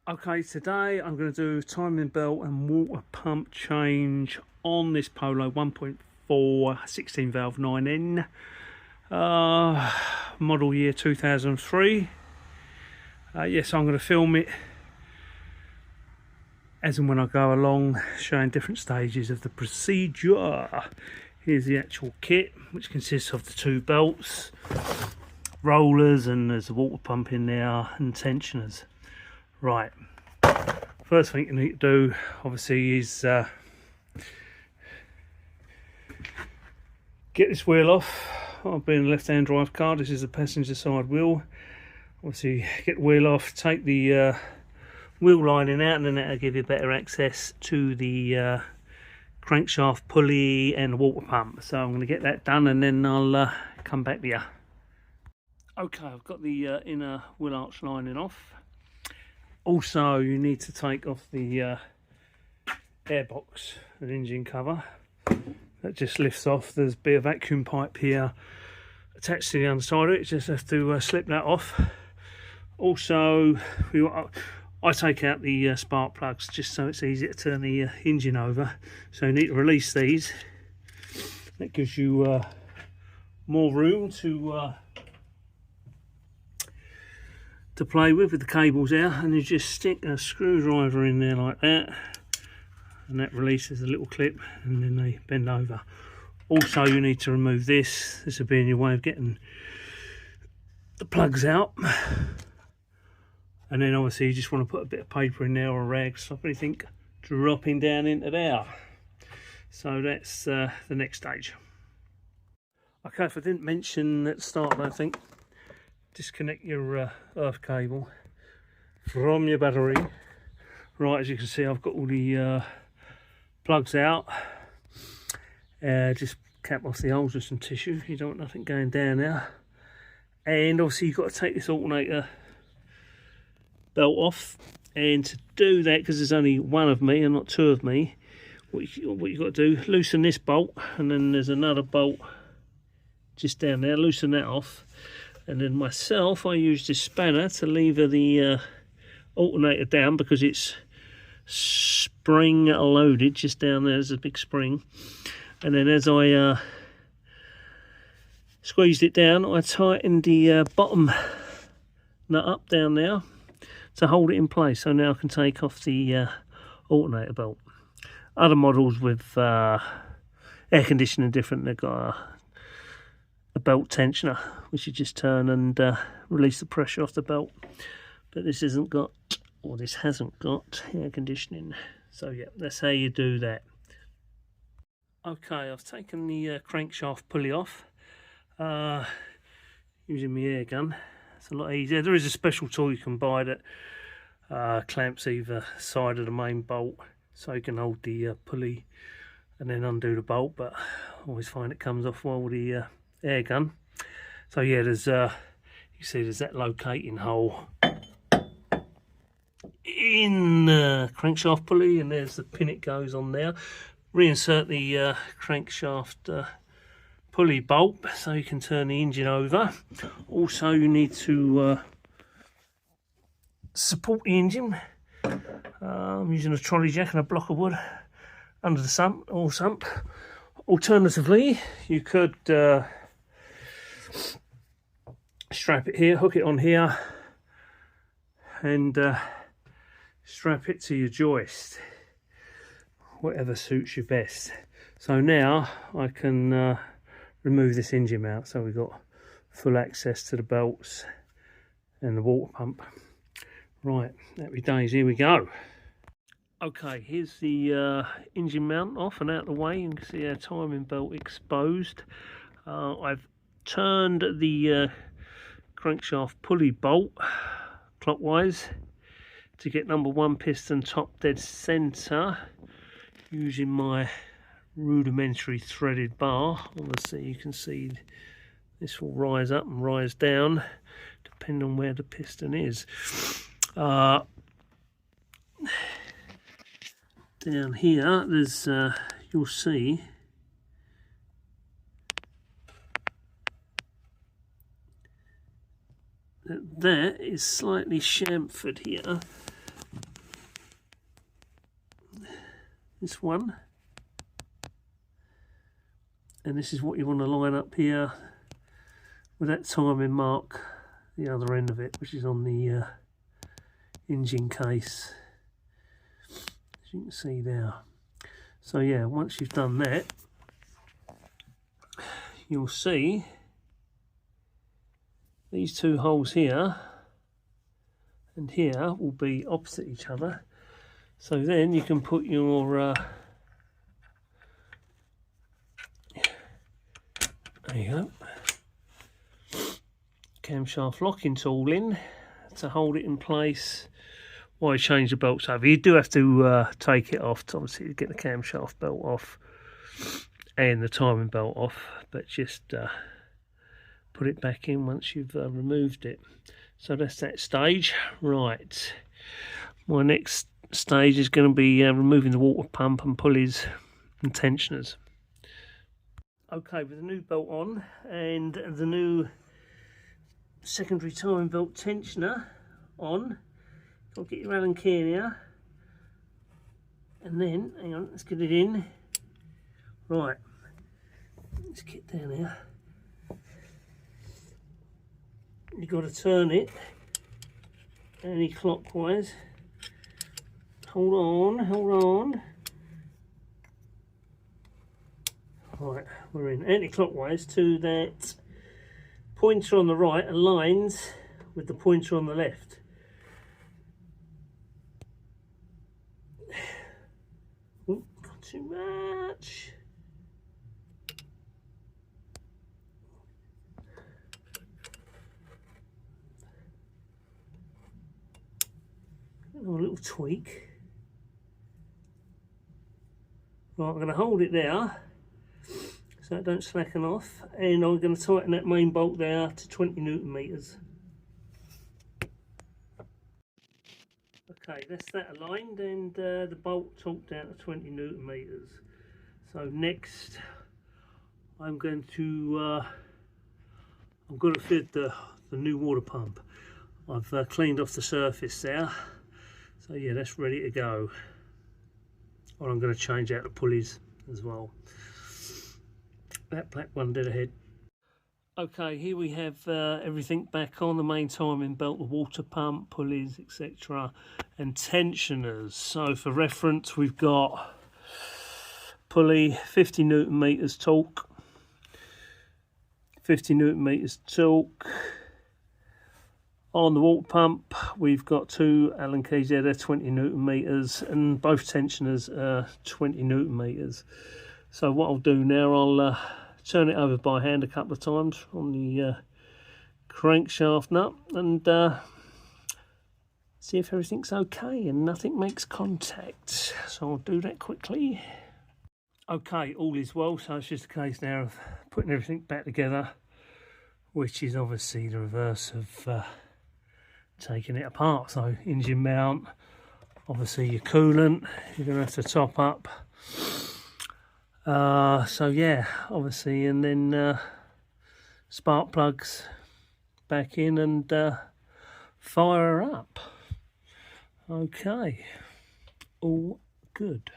Okay, today I'm going to do timing belt and water pump change on this Polo 1.4 16 valve 9N, model year 2003. Yes, I'm going to film it as and when I go along, showing different stages of the procedure. Here's the actual kit, which consists of the two belts, rollers, and there's a water pump in there and tensioners. Right, first thing you need to do obviously is get this wheel off. I've been a left-hand drive car, this is the passenger side wheel. Obviously get the wheel off, take the wheel lining out, and then that'll give you better access to the crankshaft pulley and the water pump. So I'm going to get that done and then I'll come back to you. Okay, I've got the inner wheel arch lining off. Also, you need to take off the airbox, an engine cover. That just lifts off. There's a bit of vacuum pipe here attached to the underside of it. You just have to slip that off. Also, I take out the spark plugs just so it's easy to turn the engine over. So you need to release these. That gives you more room to play with the cables out, and you just stick a screwdriver in there like that, and that releases a little clip, and then they bend over. Also, you need to remove this. This will be in your way of getting the plugs out. And then obviously you just want to put a bit of paper in there or a rag to stop anything dropping down into there. So that's the next stage. Okay, if I didn't mention at the start, I think, disconnect your earth cable from your battery. Right, as you can see, I've got all the plugs out. Just cap off the holes with some tissue. You don't want nothing going down there. And obviously you've got to take this alternator belt off, and to do that, because there's only one of me and not two of me, what you've got to do, loosen this bolt, and then there's another bolt just down there, loosen that off. And then myself, I use this spanner to lever the alternator down, because it's spring loaded just down there. There's a big spring. And then as I squeezed it down, I tightened the bottom nut up down there to hold it in place. So now I can take off the alternator belt. Other models with air conditioning different, they've got a belt tensioner, which you just turn and release the pressure off the belt. But this hasn't got air conditioning. So yeah, that's how you do that. Okay, I've taken the crankshaft pulley off using my air gun. It's a lot easier. There is a special tool you can buy that clamps either side of the main bolt, so you can hold the pulley and then undo the bolt, but I always find it comes off well with the air gun. So yeah, there's you see there's that locating hole in the crankshaft pulley, and there's the pin it goes on there. Reinsert the crankshaft pulley bolt so you can turn the engine over. Also, you need to support the engine. I'm using a trolley jack and a block of wood under the sump or sump. Alternatively, you could strap it here, hook it on here, and strap it to your joist, whatever suits you best. So now I can remove this engine mount, so we've got full access to the belts and the water pump. Right, happy days, here we go. Okay, here's the engine mount off and out of the way. You can see our timing belt exposed. I've turned the crankshaft pulley bolt clockwise to get number one piston top dead center using my rudimentary threaded bar. Obviously you can see this will rise up and rise down depending on where the piston is. Down here there's you'll see that is slightly chamfered here this one, and this is what you want to line up here with that timing mark, the other end of it, which is on the engine case, as you can see there. So yeah, once you've done that, you'll see these two holes here and here will be opposite each other. So then you can put your there you go, camshaft locking tool in to hold it in place while you change the belts over. You do have to take it off to obviously get the camshaft belt off and the timing belt off, but just put it back in once you've removed it. So that's that stage. Right, my next stage is going to be removing the water pump and pulleys and tensioners. Okay, with the new belt on and the new secondary timing belt tensioner on, I'll get your Allen key in here, and then hang on, let's get it in. Right, let's get down here. You've got to turn it anti-clockwise. Hold on. Right, we're in anti-clockwise to that pointer on the right aligns with the pointer on the left. Ooh, got too much. A little tweak. Right, I'm going to hold it there so it don't slacken off, and I'm going to tighten that main bolt there to 20 Newton meters. Okay, that's that aligned, and the bolt torqued down to 20 Newton meters. So next, I'm going to fit the new water pump. I've cleaned off the surface there. So yeah, that's ready to go. Or I'm going to change out the pulleys as well. That black one dead ahead. Okay, here we have everything back on, the main timing belt, the water pump, pulleys, etc. and tensioners. So for reference, we've got pulley 50 Newton meters torque, 50 Newton meters torque. On the water pump, we've got two Allen keys there, they're 20 Newton meters, and both tensioners are 20 Newton meters. So what I'll do now, I'll turn it over by hand a couple of times on the crankshaft nut and see if everything's okay and nothing makes contact. So I'll do that quickly. Okay, all is well, so it's just a case now of putting everything back together, which is obviously the reverse of taking it apart. So engine mount, obviously your coolant you're going to have to top up, so yeah, obviously, and then spark plugs back in and fire her up. Okay, all good.